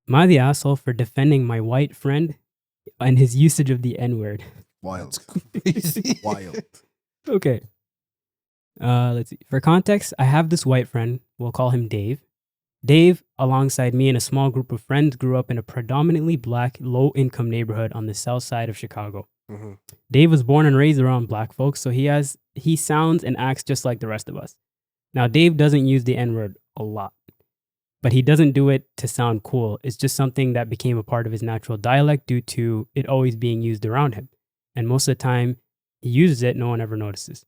Am I the asshole for defending my white friend and his usage of the N-word? Wild. Crazy. Wild. Okay. Let's see. For context, I have this white friend. We'll call him Dave. Dave, alongside me and a small group of friends, grew up in a predominantly black, low-income neighborhood on the south side of Chicago. Mm-hmm. Dave was born and raised around black folks, so he sounds and acts just like the rest of us. Now, Dave doesn't use the N-word a lot, but he doesn't do it to sound cool. It's just something that became a part of his natural dialect due to it always being used around him. And most of the time, he uses it, no one ever notices.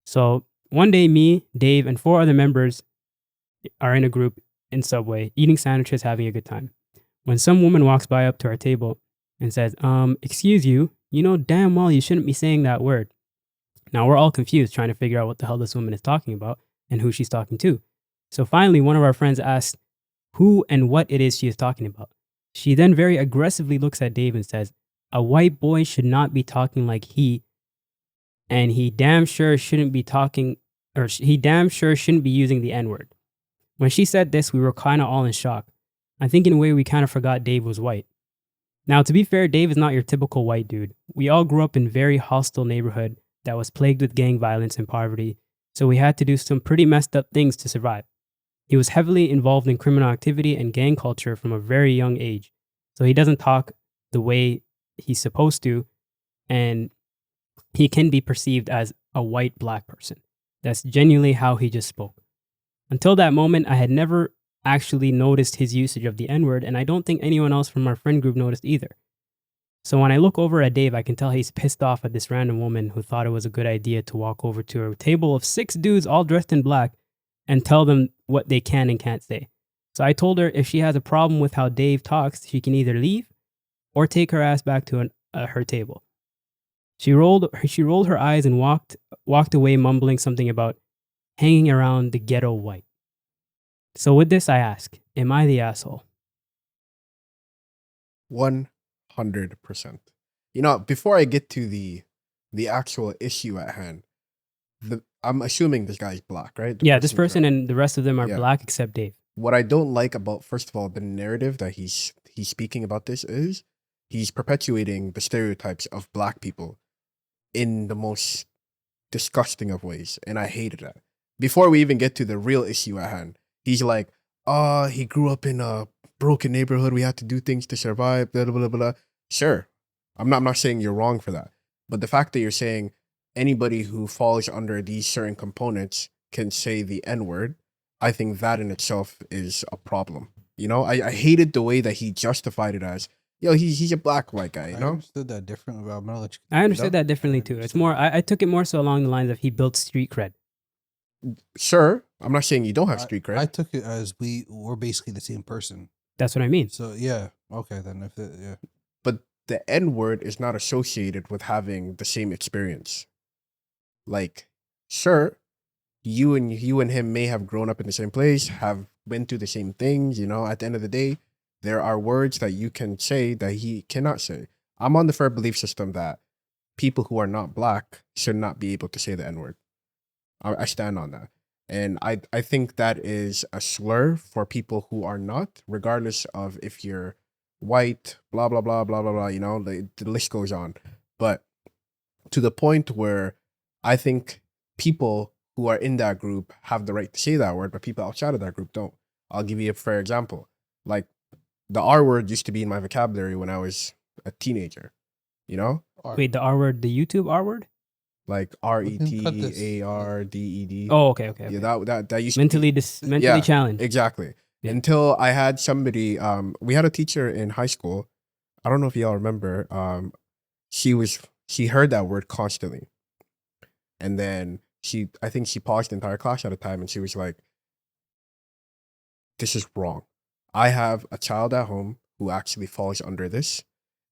So one day, me, Dave, and 4 other members are in a group in Subway, eating sandwiches, having a good time. When some woman walks by up to our table and says, excuse you, you know damn well you shouldn't be saying that word. Now we're all confused, trying to figure out what the hell this woman is talking about and who she's talking to. So finally, one of our friends asks who and what it is she is talking about. She then very aggressively looks at Dave and says, a white boy should not be talking like he, and he damn sure shouldn't be talking, or he damn sure shouldn't be using the N-word. When she said this, we were kind of all in shock. I think in a way we kind of forgot Dave was white. Now, to be fair, Dave is not your typical white dude. We all grew up in a very hostile neighborhood that was plagued with gang violence and poverty, so we had to do some pretty messed up things to survive. He was heavily involved in criminal activity and gang culture from a very young age, so he doesn't talk the way he's supposed to, and he can be perceived as a white black person. That's genuinely how he just spoke. Until that moment, I had never actually noticed his usage of the N-word, and I don't think anyone else from our friend group noticed either. So when I look over at Dave, I can tell he's pissed off at this random woman who thought it was a good idea to walk over to a table of 6 dudes all dressed in black and tell them what they can and can't say. So I told her if she has a problem with how Dave talks, she can either leave or take her ass back to her table. She rolled her eyes and walked away, mumbling something about hanging around the ghetto white. So with this, I ask, am I the asshole? 100%. You know, before I get to the actual issue at hand, I'm assuming this guy's black, right? Yeah, this person and the rest of them are Yeah. black except Dave. What I don't like about, first of all, the narrative that he's speaking about this is he's perpetuating the stereotypes of black people in the most disgusting of ways, and I hated that. Before we even get to the real issue at hand, he's like, he grew up in a broken neighborhood. We had to do things to survive, blah, blah, blah, blah. Sure. I'm not saying you're wrong for that. But the fact that you're saying anybody who falls under these certain components can say the N-word, I think that in itself is a problem. You know, I hated the way that he justified it as, yo, he's a black white guy, you I know? understood that differently, but I'm gonna let you. I understood know? that differently too. It's more, I took it more so along the lines of he built street cred. Sure. I'm not saying you don't have street cred. I took it as we're basically the same person. That's what I mean. So yeah, okay then. Yeah. But the N-word is not associated with having the same experience. Like, sure, you and him may have grown up in the same place, have been through the same things, you know, at the end of the day, there are words that you can say that he cannot say. I'm on the firm belief system that people who are not black should not be able to say the N-word. I stand on that. And I think that is a slur for people who are not, regardless of if you're white, blah, blah, blah, blah, blah, blah, you know, the list goes on. But to the point where I think people who are in that group have the right to say that word, but people outside of that group don't. I'll give you a fair example. Like, the R word used to be in my vocabulary when I was a teenager, you know? Wait, the R word, the YouTube R word? Like RETARDED. Oh, okay. Yeah, that used mentally to be, mentally challenged. Exactly. Yeah. Until I had somebody, we had a teacher in high school. I don't know if y'all remember. She heard that word constantly. And then I think she paused the entire class at a time and she was like, this is wrong. I have a child at home who actually falls under this.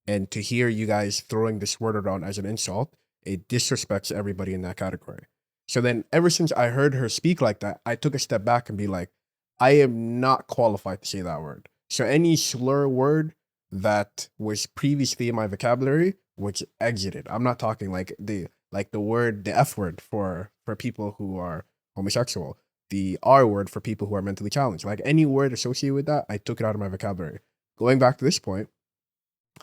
And to hear you guys throwing this word around as an insult, it disrespects everybody in that category. So then ever since I heard her speak like that, I took a step back and be like, I am not qualified to say that word. So any slur word that was previously in my vocabulary was exited. I'm not talking like the word, the F word for people who are homosexual, the R word for people who are mentally challenged. Like any word associated with that, I took it out of my vocabulary. going back to this point,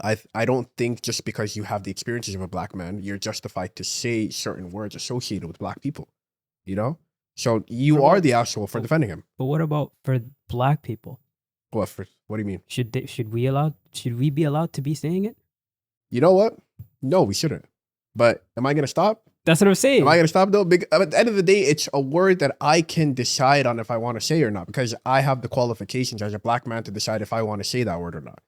I don't think just because you have the experiences of a black man, you're justified to say certain words associated with black people. You know? So you What are about- the asshole for defending him. But what about for black people? What do you mean? Should we be allowed to be saying it? You know what? No, we shouldn't. But am I gonna stop? That's what I'm saying. Am I gonna stop though? At the end of the day, it's a word that I can decide on if I want to say or not, because I have the qualifications as a black man to decide if I want to say that word or not.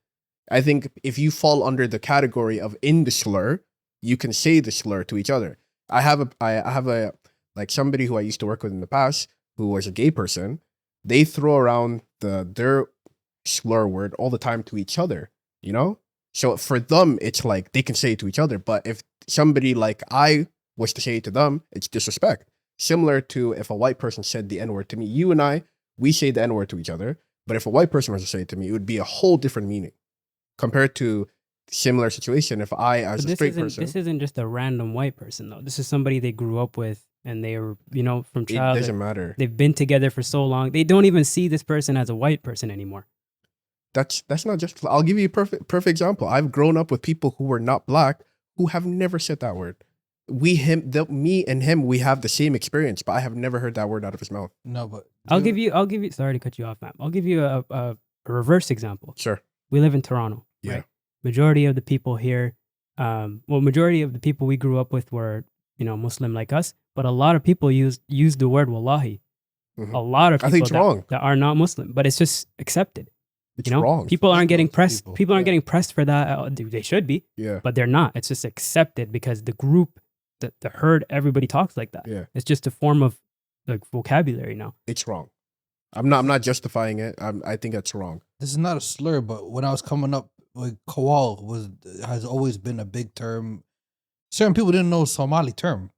I think if you fall under the category of in the slur, you can say the slur to each other. I have a like somebody who I used to work with in the past who was a gay person. They throw around their slur word all the time to each other, you know? So for them, it's like they can say it to each other. But if somebody like I was to say it to them, it's disrespect. Similar to if a white person said the N-word to me. You and I, we say the N-word to each other. But if a white person was to say it to me, it would be a whole different meaning compared to similar situation. If I, as But a straight person, this isn't just a random white person though. This is somebody they grew up with and they were, from it childhood. doesn't matter. They've been together for so long. They don't even see this person as a white person anymore. That's not just. I'll give you a perfect example. I've grown up with people who were not black who have never said that word. Me and him, we have the same experience, but I have never heard that word out of his mouth. No, but I'll give you. Sorry to cut you off, ma'am. I'll give you a reverse example. Sure. We live in Toronto. Yeah. Right? Majority of the people here, majority of the people we grew up with were, Muslim like us, but a lot of people use the word wallahi. Mhm. A lot of I people think it's wrong. that are not Muslim, but it's just accepted. It's wrong. People aren't getting Most pressed. people, People aren't yeah. getting pressed for that. They should be, Yeah. but they're not. It's just accepted because the group, the herd, everybody talks like that. Yeah. It's just a form of like vocabulary now. It's wrong. I'm not justifying it. I think that's wrong. this is not a slur. But when I was coming up, like kawal has always been a big term. Certain people didn't know Somali term.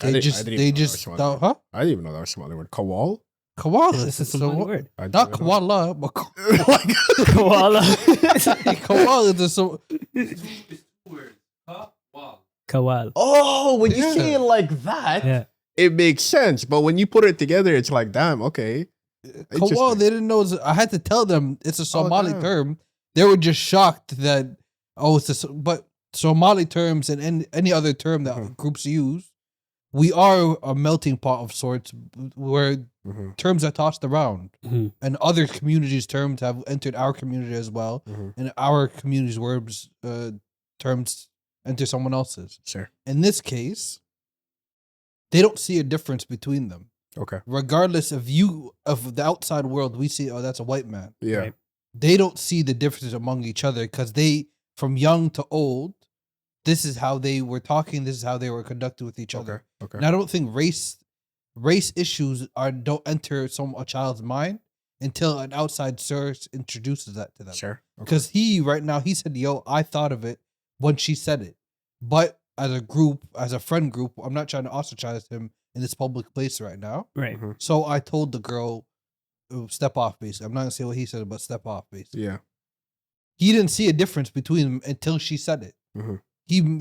I They didn't even know that was Somali thought, word. huh? I didn't even know that was a Somali word. Kawal? Kawal. This is a Somali word. I didn't Not even know. kawala, but Koala. kawal is so. Kawal. Oh, when you say Yeah. it like that, Yeah. it makes sense. But when you put it together, it's like, damn, okay. Kawal, Interesting. they didn't know. I had to tell them it's a Somali damn. term. They were just shocked that but Somali terms and any other term that Mhm. groups use, we are a melting pot of sorts where Mhm, terms are tossed around, Mhm. and other communities' terms have entered our community as well, mhm. and our community's words terms enter someone else's. Sure. In this case, they don't see a difference between them. Okay. Regardless of the outside world, we see, oh, that's a white man. Yeah. Right. They don't see the differences among each other because they, from young to old, this is how they were talking. This is how they were conducted with each other. Okay. Okay. And I don't think race issues don't enter a child's mind until an outside source introduces that to them. Sure. Okay. Because he said, "Yo, I thought of it when she said it," but as a group, as a friend group, I'm not trying to ostracize him in this public place right now. Right. Mhm. So I told the girl, step off, basically. I'm not gonna say what he said, but step off, basically. Yeah. He didn't see a difference between them until she said it. Mhm.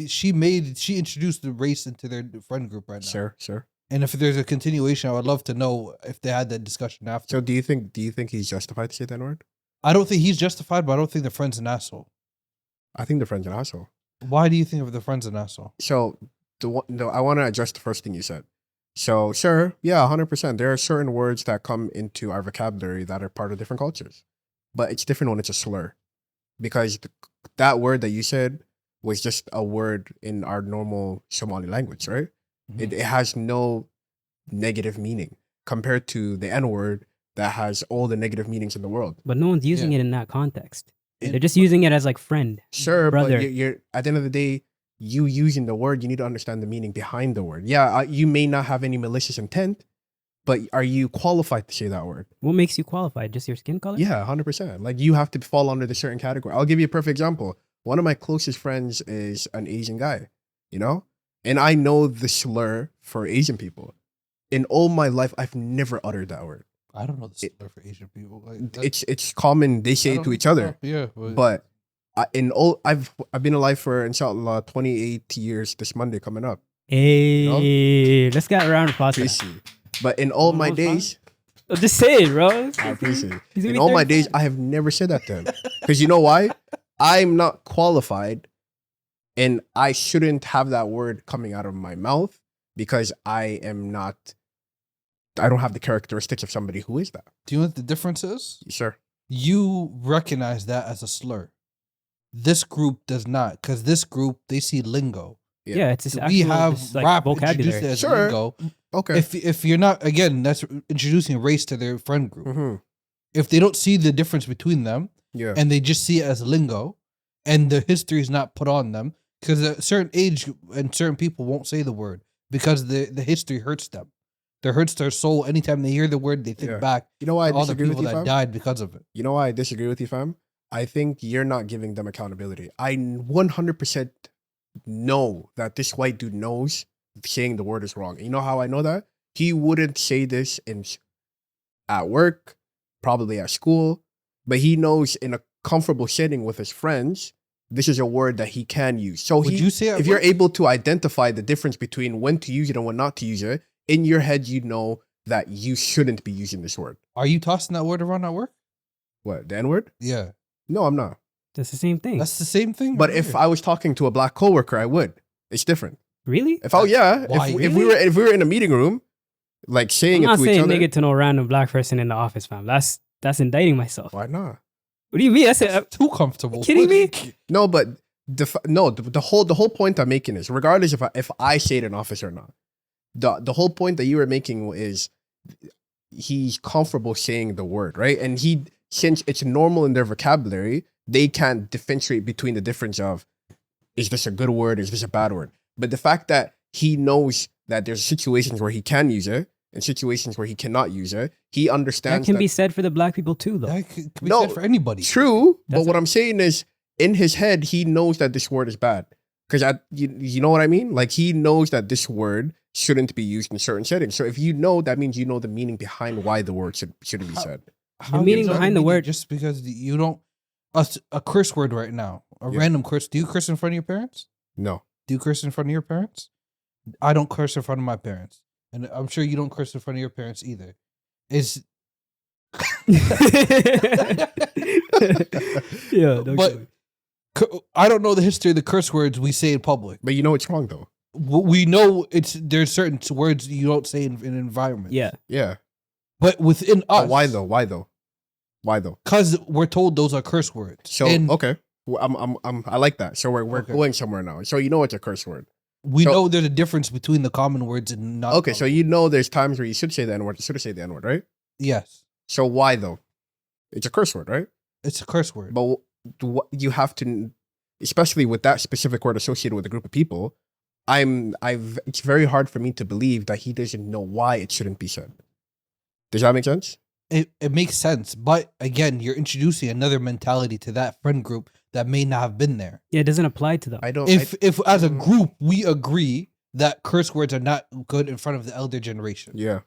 She introduced the race into their friend group right now. Sure. Sure. And if there's a continuation, I would love to know if they had that discussion after. So do you think he's justified to say that word? I don't think he's justified, but I don't think the friend's an asshole. I think the friend's an asshole. Why do you think of the friend's an asshole? So I want to address the first thing you said. So sure, yeah, 100%. There are certain words that come into our vocabulary that are part of different cultures, but it's different when it's a slur, because that word that you said was just a word in our normal Somali language, right? Mhm. It has no negative meaning compared to the N word that has all the negative meanings in the world. But no one's using Yeah. it in that context. It- They're just using it as like friend. Sure, Brother. but you're at the end of the day, you using the word, you need to understand the meaning behind the word. Yeah, you may not have any malicious intent, but are you qualified to say that word? What makes you qualified? Just your skin color? Yeah, 100%. Like you have to fall under the certain category. I'll give you a perfect example. One of my closest friends is an Asian guy, and I know the slur for Asian people. In all my life, I've never uttered that word. I don't know the slur for Asian people. Like, It's common. They say it to each other. Yeah, But I've been alive for inshallah 28 years this Monday coming up. Hey, let's get a round of applause. for that. Crazy. But in all my Almost fine. days, I'm just saying, bro. I appreciate it. He's gonna In be all my days, 35. I have never said that to him. Because you know why? I'm not qualified and I shouldn't have that word coming out of my mouth because I don't have the characteristics of somebody who is that. Do you know what the difference is? Sure. You recognize that as a slur. This group does not, because this group, they see lingo. Yeah, it's just We actual, have just, like, rap introduced vocabulary. as Sure. lingo. Okay. If you're not, again, that's introducing race to their friend group. Mm-hmm. If they don't see the difference between them Yeah. and they just see it as lingo and the history is not put on them, because at a certain age and certain people won't say the word because the history hurts them. It hurts their soul anytime they hear the word, they think Yeah. back You know why I to all the disagree with people you, that fam? died because of it. You know why I disagree with you, fam? I think you're not giving them accountability. I 100% know that this white dude knows saying the word is wrong. And you know how I know that? He wouldn't say this at work, probably at school, but he knows in a comfortable setting with his friends, this is a word that he can use. So Would you say at if you're work? able to identify the difference between when to use it and when not to use it, in your head, you know that you shouldn't be using this word. Are you tossing that word around at work? What, the N-word? Yeah. No, I'm not. That's the same thing. That's the same thing. But right if here. I was talking to a black coworker, I would. It's different. Really? If Why? if we were in a meeting room, like saying I'm it not to each saying other, nigga to no random black person in the office, fam. That's indicting myself. why not? What do you mean? I said, too comfortable. kidding me? No, but the whole point I'm making is, regardless if I say it in office or not, the whole point that you were making is he's comfortable saying the word, right? And since it's normal in their vocabulary, they can't differentiate between the difference of, is this a good word? Is this a bad word? But the fact that he knows that there's situations where he can use it and situations where he cannot use it, he that understands can be said for the black people too, though. That could be No, said for anybody. true. That's But what I'm saying is, in his head, he knows that this word is bad. Because you know what I mean? Like, he knows that this word shouldn't be used in certain settings. So if you know, that means you know the meaning behind why the word shouldn't be said. How meaning do you know behind the meaning word- just because you don't a curse word right now, a Yeah. random curse. Do you curse in front of your parents? No. Do you curse in front of your parents? I don't curse in front of my parents, and I'm sure you don't curse in front of your parents either. It's Yeah, don't But- kill me. I don't know the history of the curse words we say in public. But you know it's wrong, though. We know there's certain words you don't say in an environment. Yeah. Yeah. but within us, But why though? Why though? Why though? Because we're told those are curse words. So, and okay. Well, I like that. So we're Okay. going somewhere now. So you know it's a curse word. we so- know there's a difference between the common words and not. Okay, so common. you know there's times where you should say the N-word, you should say the N-word, right? Yes, So why though? It's a curse word, right? it's a curse word. But you have to, especially with that specific word associated with a group of people, it's very hard for me to believe that he doesn't know why it shouldn't be said. Does that make sense? It makes sense, but again, you're introducing another mentality to that friend group that may not have been there. Yeah, it doesn't apply to them. I don't. If as a group we agree that curse words are not good in front of the elder generation, Yeah.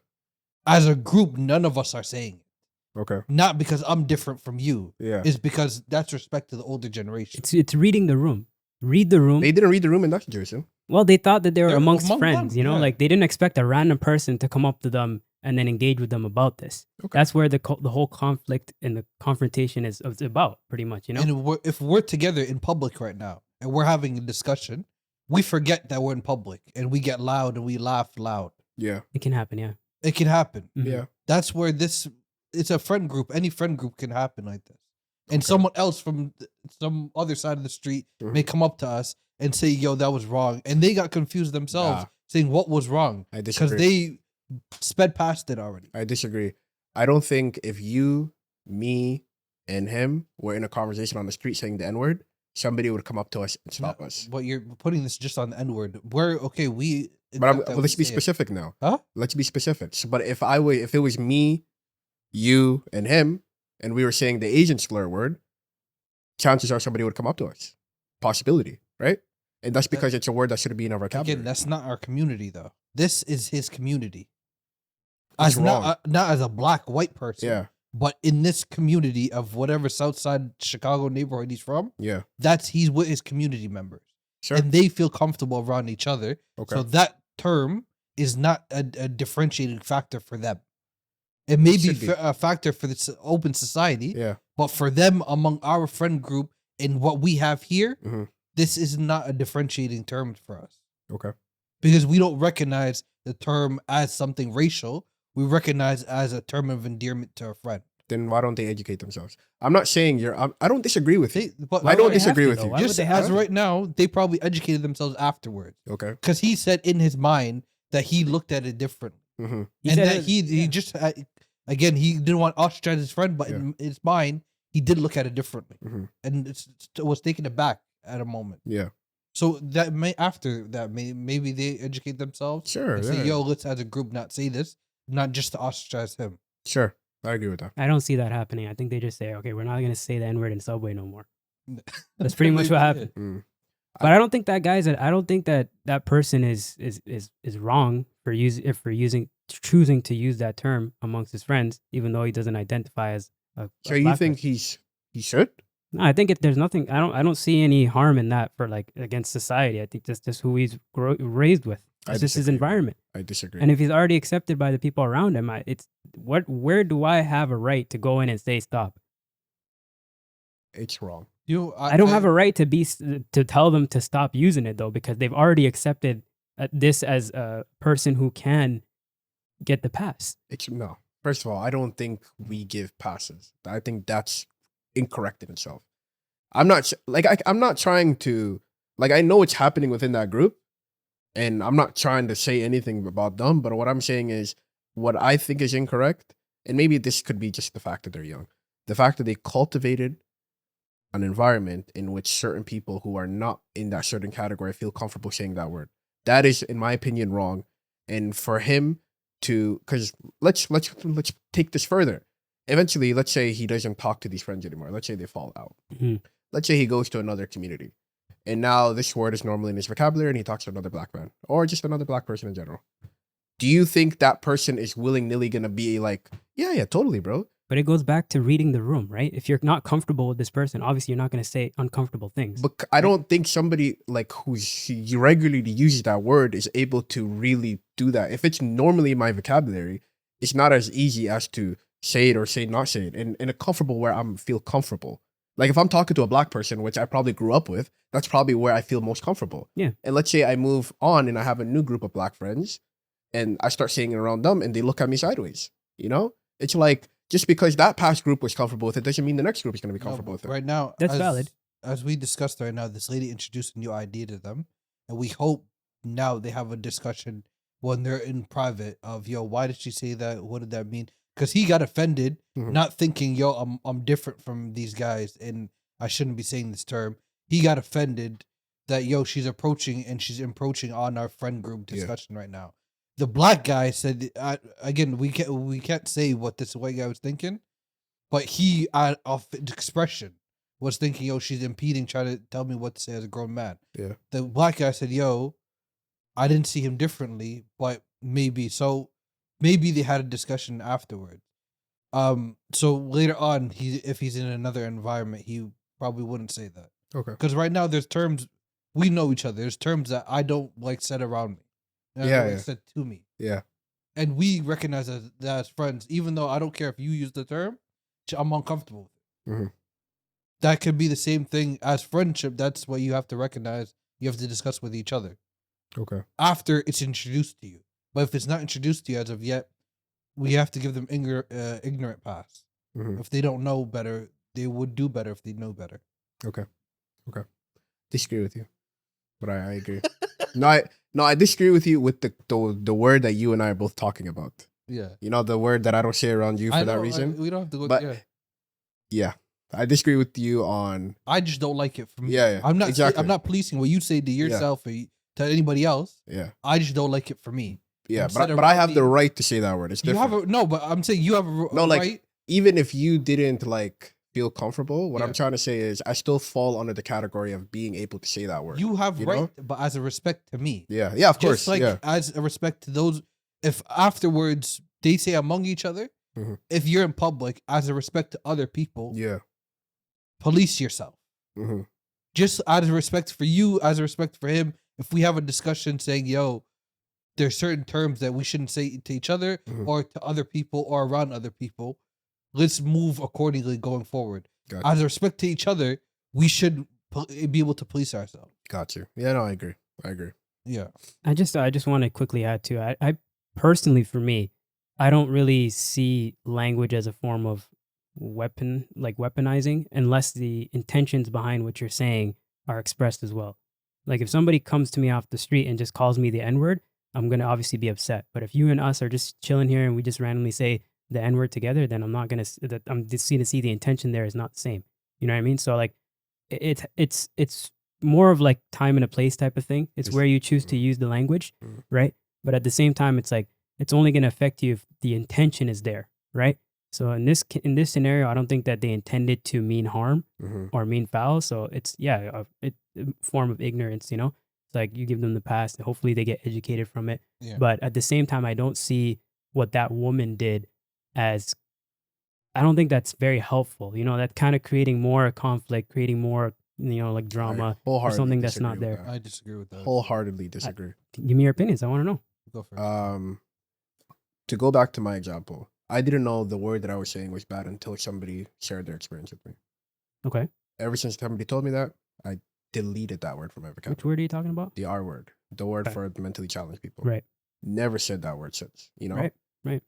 as a group, none of us are saying it. Okay. Not because I'm different from you. Yeah. It's because that's respect to the older generation. It's reading the room. Read the room. They didn't read the room in that situation. Well, they thought that they were They're amongst among friends, them, you know, yeah. like they didn't expect a random person to come up to them and then engage with them about this. Okay. That's where the whole conflict and the confrontation is about, pretty much, you know. And if we're together in public right now and we're having a discussion, we forget that we're in public and we get loud and we laugh loud. Yeah. It can happen, yeah. It can happen. Mhm. Yeah. That's where it's a friend group. Any friend group can happen like this. And Okay. someone else from some other side of the street Mhm. may come up to us and say, yo, that was wrong. And they got confused themselves Nah. saying what was wrong I because disagree. they sped past it already. I disagree. I don't think if you, me, and him were in a conversation on the street saying the N-word, somebody would come up to us and stop us. But you're putting this just on the N word. We're okay. But let's be specific now. Huh? Let's be specific. So, but if it was me, you, and him, and we were saying the Asian slur word, chances are somebody would come up to us. Possibility, right? And that's because it's a word that shouldn't be in our vocabulary. Again, that's not our community though. This is his community. He's As wrong. not as a black white person. Yeah, But in this community of whatever Southside Chicago neighborhood he's from, yeah, he's with his community members. sure. And they feel comfortable around each other. Okay. So that term is not a differentiating factor for them. It may should be be. a factor for this open society, Yeah. but for them among our friend group and what we have here, Mhm. this is not a differentiating term for us Okay. because we don't recognize the term as something racial. We recognize as a term of endearment to a friend. Then why don't they educate themselves? I'm not saying I don't disagree with you. But I don't would they have disagree to, with though? you. Why would just they have as to? right now, they probably educated themselves afterwards Okay. because he said in his mind that he looked at it differently. Mm-hmm. He And said that it- he yeah. just again he didn't want to ostracize his friend, but in his mind he did look at it differently, Mm-hmm. and it was taken aback at a moment. Yeah. So that may after that maybe they educate themselves Sure. and Yeah. say, "Yo, let's as a group not say this, not just to ostracize him." Sure. I agree with that. I don't see that happening. I think they just say, okay, we're not gonna say the N word in Subway no more. That's pretty much what happened. Mm. But I don't think that guy's. I don't think that person is wrong for choosing to use that term amongst his friends, even though he doesn't identify as a. So a you black think person. he should? No, I think there's nothing. I don't see any harm in that for like against society. I think that's just who he's raised with. I It's just his disagree. environment. I disagree. And if he's already accepted by the people around him, where do I have a right to go in and say stop? It's wrong. I don't have a right to tell them to stop using it though, because they've already accepted this as a person who can get the pass. It's no. First of all, I don't think we give passes. I think that's incorrect in itself. I'm not I'm not trying to I know it's happening within that group, and I'm not trying to say anything about them. But what I'm saying is what I think is incorrect, and maybe this could be just the fact that they're young, the fact that they cultivated an environment in which certain people who are not in that certain category feel comfortable saying that word. That is, in my opinion, wrong. And for him to, because let's take this further. Eventually, let's say he doesn't talk to these friends anymore. Let's say they fall out. Mhm. Let's say he goes to another community, and now this word is normally in his vocabulary, and he talks to another black man or just another black person in general. Do you think that person is willy-nilly gonna be like, yeah, totally, bro? But it goes back to reading the room, right? If you're not comfortable with this person, obviously you're not going to say uncomfortable things. But I don't think somebody who's regularly uses that word is able to really do that. If it's normally in my vocabulary, it's not as easy as to say it or say not say it. And in a comfortable where I feel comfortable. Like if I'm talking to a black person, which I probably grew up with, that's probably where I feel most comfortable. Yeah. And let's say I move on and I have a new group of black friends and I start saying it around them and they look at me sideways. You know? It's like, just because that past group was comfortable with it doesn't mean the next group is going to be comfortable with it. Right now, That's valid. As we discussed right now, this lady introduced a new idea to them, and we hope now they have a discussion when they're in private of, yo, why did she say that? What did that mean? Because he got offended, Mhm. not thinking, yo, I'm different from these guys, and I shouldn't be saying this term. He got offended that, yo, she's encroaching on our friend group discussion right now. The black guy said, again, we can't say what this white guy was thinking, but he, off expression, was thinking, yo, she's impeding, trying to tell me what to say as a grown man. Yeah. The black guy said, yo, I didn't see him differently, but maybe. So maybe they had a discussion afterwards. So later on, if he's in another environment, he probably wouldn't say that. Okay. Because right now, there's terms, we know each other. There's terms that I don't like said around me. Yeah. Said to me. Yeah. And we recognize that as friends, even though I don't care if you use the term, I'm uncomfortable with it. Mhm. That could be the same thing as friendship. That's what you have to recognize. You have to discuss with each other Okay. after it's introduced to you. But if it's not introduced to you as of yet, we have to give them ignorant pass. Mhm. If they don't know better, they would do better if they know better. Okay. Disagree with you, but I agree. No, I disagree with you with the word that you and I are both talking about. Yeah. You know, the word that I don't say around you for that reason. We don't have to go. But- Yeah. Yeah, I disagree with you on. I just don't like it from. Yeah, I'm not. exactly. I'm not policing what you say to yourself or to anybody else. Yeah, I just don't like it for me. yeah, Instead of but I have the around me- right to say that word. It's You different. have no, but I'm saying you have a No, like, right. Even if you didn't feel comfortable, what Yeah. I'm trying to say is I still fall under the category of being able to say that word. You have you right, know? but as a respect to me. Yeah, of course. Just like yeah, as a respect to those, if afterwards they say among each other, Mhm. if you're in public, as a respect to other people, yeah. police yourself. hmm Just out of respect for you, as a respect for him, if we have a discussion saying, yo, there's certain terms that we shouldn't say to each other Mhm. or to other people or around other people. Let's move accordingly going forward. Got Out of respect to each other, we should be able to police ourselves. Got you. Yeah, no, I agree. I agree. Yeah. I just want to quickly add too. I personally, for me, I don't really see language as a form of weaponizing, unless the intentions behind what you're saying are expressed as well. Like if somebody comes to me off the street and just calls me the N word, I'm gonna obviously be upset. But if you and us are just chilling here and we just randomly say the N word together, then I'm not gonna. I'm just seeing to see the intention there is not the same. You know what I mean? So like, it's more of like time and a place type of thing. It's Just- where you choose to use the language, Mhm. right? But at the same time, it's like it's only going to affect you if the intention is there, right? So in this scenario, I don't think that they intended to mean harm Mhm. or mean foul. So it's a form of ignorance, you know. It's like you give them the pass, and hopefully they get educated from it. Yeah. But at the same time, I don't see what that woman did as. I don't think that's very helpful. You know, that kind of creating more conflict, creating more, like drama or wholeheartedly something that's disagree not with there. that. I disagree with that. Wholeheartedly disagree. Give me your opinions. I want to know. Go first. To go back to my example, I didn't know the word that I was saying was bad until somebody shared their experience with me. Okay. Ever since somebody told me that, I deleted that word from my Which vocabulary. word are you talking about? The R word, the word Okay. for the mentally challenged people. Right. Never said that word since, you know? Right.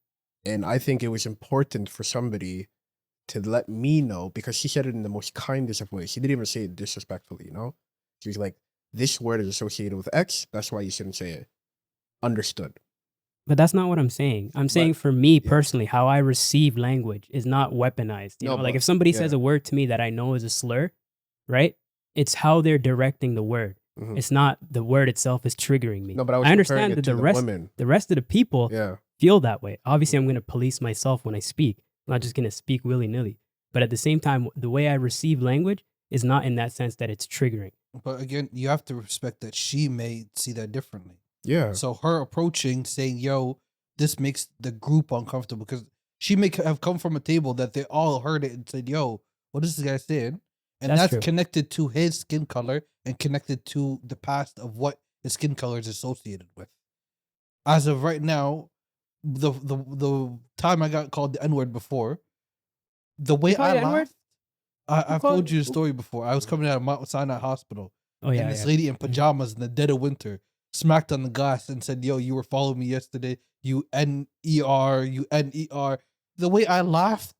And I think it was important for somebody to let me know, because she said it in the most kindest of ways. She didn't even say it disrespectfully, you know? She was like, this word is associated with X. That's why you shouldn't say it. Understood. But that's not what I'm saying. I'm saying for me personally, how I receive language is not weaponized. You No, know, like but- if somebody says a word to me that I know is a slur, right? It's how they're directing the word. Mhm. It's not the word itself is triggering me. No, but I was understand comparing it that to the rest of the people Yeah. feel that way. Obviously, I'm going to police myself when I speak. I'm not just going to speak willy-nilly. But at the same time, the way I receive language is not in that sense that it's triggering. But again, you have to respect that she may see that differently. Yeah. So her approaching, saying, yo, this makes the group uncomfortable, because she may have come from a table that they all heard it and said, yo, what is this guy saying? And That's that's true. connected to his skin color and connected to the past of what his skin color is associated with. As of right now, the time I got called the N-word before, the way call I you N-word? laughed, I've call- told you the story before. I was coming out of Mount Sinai Hospital, Oh, yeah. and this yeah. lady in pajamas in the dead of winter smacked on the glass and said, yo, you were following me yesterday. You N-E-R, you N-E-R. The way I laughed,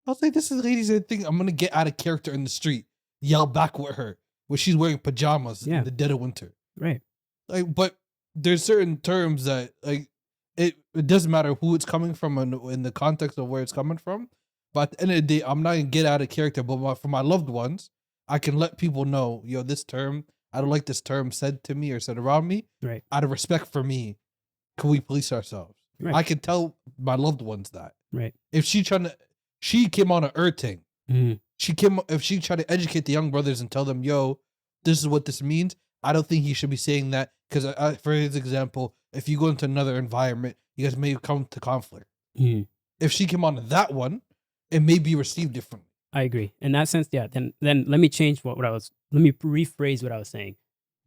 I was like, this is lady's thing. I'm going to get out of character in the street, yell back with her, where she's wearing pajamas Yeah. in the dead of winter. Right. Like, but there's certain terms that, like, it doesn't matter who it's coming from in the context of where it's coming from. But at the end of the day, I'm not going to get out of character. But for my loved ones, I can let people know, yo, this term, I don't like this term said to me or said around me. Right. Out of respect for me, can we police ourselves? Right. I can tell my loved ones that. Right. If she came on a thing. Mhm. If she tried to educate the young brothers and tell them, yo, this is what this means, I don't think he should be saying that, because for his example, if you go into another environment, you guys may come to conflict. Mhm. If she came on that one, it may be received differently. I agree. In that sense, yeah. Then let me change let me rephrase what I was saying.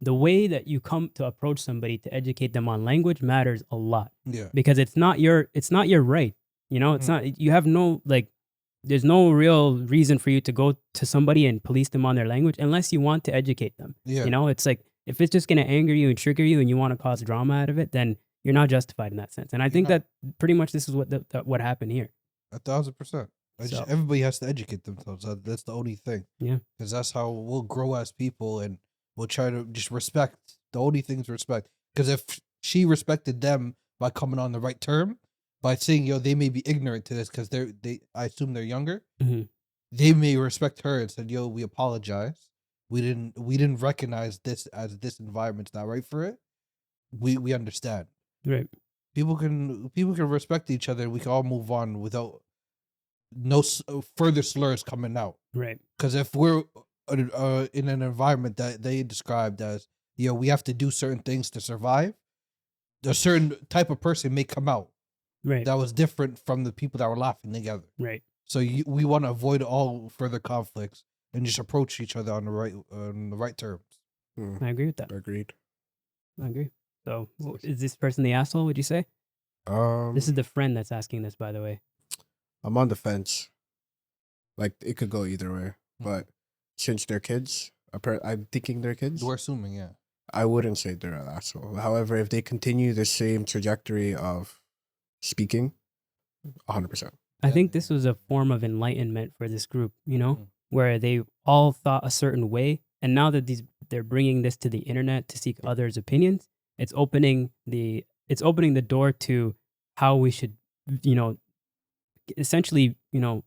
The way that you come to approach somebody to educate them on language matters a lot, Yeah. because it's not your right. You know, it's not, you have no, like, there's no real reason for you to go to somebody and police them on their language unless you want to educate them. Yeah. You know, it's like, if it's just going to anger you and trigger you and you want to cause drama out of it, then you're not justified in that sense. And I think that pretty much this is what happened here. 1,000%. So- Everybody has to educate themselves. That's the only thing. Yeah. Because that's how we'll grow as people, and we'll try to just respect. The only thing is respect. Because if she respected them by coming on the right term, by saying, yo, they may be ignorant to this because I assume they're younger, Mhm. they may respect her and said, yo, we apologize. We didn't recognize this as this environment's not right for it. We understand. Right. People can respect each other. We can all move on without no further slurs coming out. Right. Because if we're in an environment that they described as, you know, we have to do certain things to survive, a certain type of person may come out Right. that was different from the people that were laughing together. Right. So we want to avoid all further conflicts and just approach each other on the right terms. I agree with that. Agreed. I agree. So is this person the asshole? Would you say? This is the friend that's asking this, by the way. I'm on the fence. Like it could go either way, but since they're kids, I'm thinking they're kids. We're assuming, yeah. I wouldn't say they're an asshole. However, if they continue the same trajectory of speaking, 100%. I think this was a form of enlightenment for this group, you know, where they all thought a certain way, and now that they're bringing this to the internet to seek others' opinions, it's opening the door to how we should, you know, essentially, you know,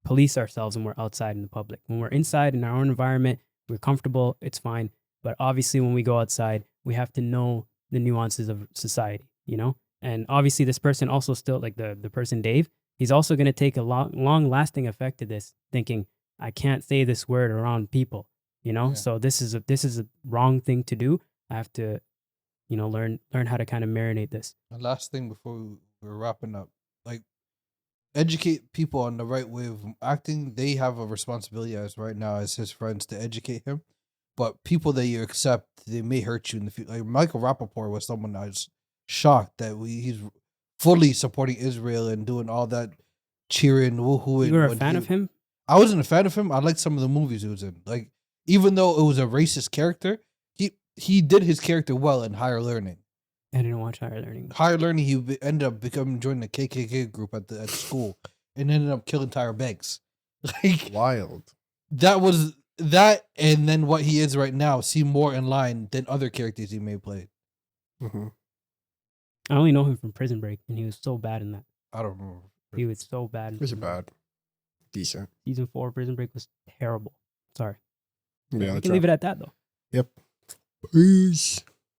police ourselves when we're outside in the public. When we're inside in our own environment, we're comfortable, it's fine. But obviously, when we go outside, we have to know the nuances of society, you know? And obviously, this person also still, like the person Dave, he's also going to take a long lasting effect to this, thinking, I can't say this word around people, you know? Yeah. So this is a wrong thing to do. I have to, you know, learn how to kind of marinate this. The last thing before we're wrapping up, like, educate people on the right way of acting. They have a responsibility as right now as his friends to educate him. But people that you accept, they may hurt you in the future. Like Michael Rappaport was someone I was shocked that he's fully supporting Israel and doing all that cheering, woohoo. You were a fan of him? I wasn't a fan of him. I liked some of the movies he was in. Like, even though it was a racist character, he did his character well in Higher Learning. I didn't watch Higher Learning. Higher Learning, he ended up joining the KKK group at the school and ended up killing Tyra Banks. Like, Wild. that was that, and then what he is right now seem more in line than other characters he may play. Mm-hmm. I only know him from Prison Break, and he was so bad in that. I don't remember. He was so bad. Was it bad? Decent. Season 4 of Prison Break was terrible. Sorry. Yeah, We can leave it at that, though. Yep. Peace.